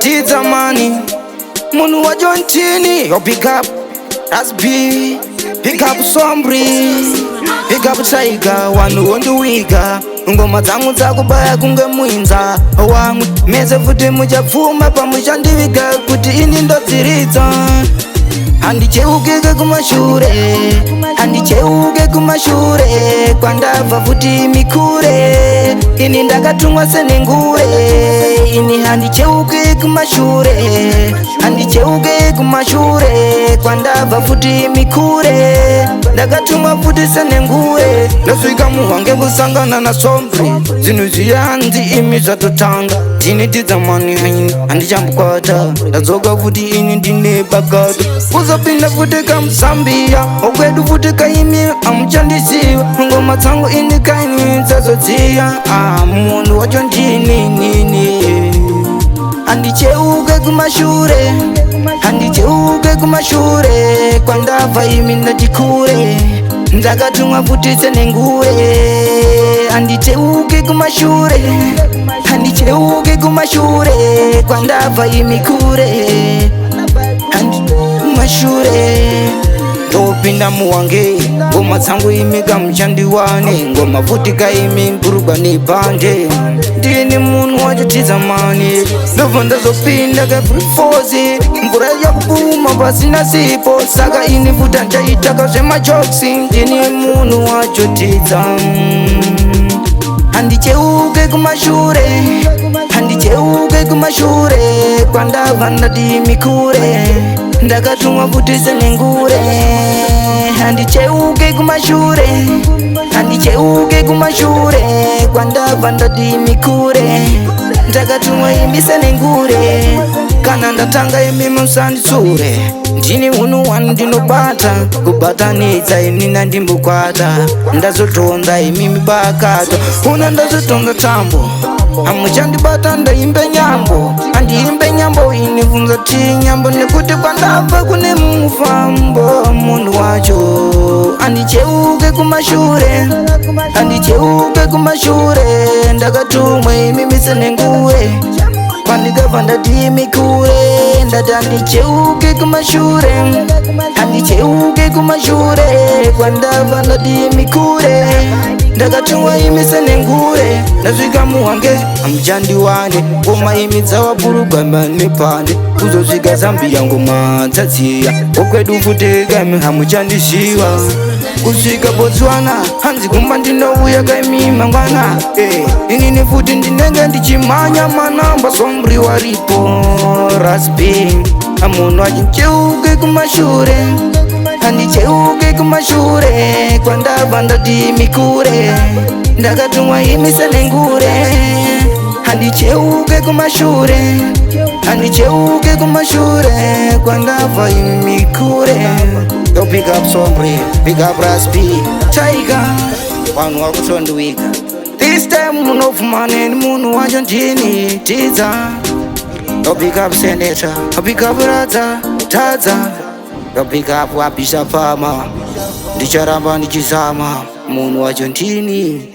Tiza money, munhu wacho ntini. Yo pick up, that's B. Pick up Sombri, pick up Tiger, wanhu wondiwiga. Ngoma dzangu dzakubaya kunge muinza wamwe. Mese futi muchapfuma pamuchandiviga kuti ini ndodziridza. Handicheukeke kumashure, handicheuke kumashure, kwandabva futi mikure. Ini ndakatumwa senengure, ini handicheuke kumashure, handicheuke kumashure, kwandabva futi mikure. Ndakatumwa futi senengure, ndasvika muhwange kusangana na Sombri. Zvinhu zviyanzi imi zvatotanga, ndine Tiza money haini handichambokwata. Ndadzoka futi ini ndine bagato, kuzopinda futi kamuZambia. Okwedu futi kaimi amuchandiziva, ngoma dzangu ini kaini dzazodziya. Munhu wacho ndini. Handicheuke kumashure, handicheuke kumashure, kwandabva imi ndati kure. Ndakatumwa futi senengure, handicheuke kumashure, handicheuke kumashure, kwandabva imi kure. Kumashure ndopinda muhwange, ngoma dzangu imi kamuchandiwane. Ngoma futi kaimi mburugwa nebhande. Ndini munhu wacho Tiza money, ndobva ndazopinda ka-free force. Mvura yakupuma pasina sipo, saka ini futi handichaitaka zvemajoksi. Ndini munhu wacho Tiza. Handicheuke kumashure, handicheuke kumashure, kwandabva ndati mikure. Ndakatumwa futi senengure, handicheuke kumashure, handicheuke kumashure, kwandabva ndati mikure. Ndakatumwa imi senengure, kana ndatanga imi musanditsure. Ndini munhu wanu ndinobata, kubatanidza ini nandimbokwata. Ndazotonda imi mibakato, una ndazotonda tambo. Hamuchandibata ndaimbe nyambo, handiimbe nyambo inivunza ti nyambo. Nekuti kwandabva kune mufambo. Munhu wacho handicheuke kumashure, handicheuke kumashure, ndakatumwa imi senengure. Kwandikabva ndati mikure, ndati handicheuke kumashure, handicheuke kumashure, kwandabva ndati mikure. Ndakatumwa imi senengure, ndasvika muhwange hamuchandiwane. Ngoma imi dzawapurugwa nepande, kuzosvika Zambia ngoma dzadziya. Okwedu futi kaimi hamuchandishiva, kusvika Botswana hanzi kumba ndinouya kaimi mangwana. Inini futi ndinenge ndichimhanya manamba. Sombri waripo raspi, munhu handicheuke kumashure, handicheuke kumashure, kwandabva ndati mikure. Ndakatumwa imi senengure, handicheuke kumashure, handicheuke kumashure, kwandabva imi mikure. Yo pick up Sombri, pick up Raspi, Tiger, vanhu vakutondiwika. This time munobvumaneni, munhu wacho ndini Tiza. Yo pick up Senator, yo pick up Radza, Tadza. Yo pick up Wapisha Pama, ndicharamba ndichizama. Munhu wacho ndini.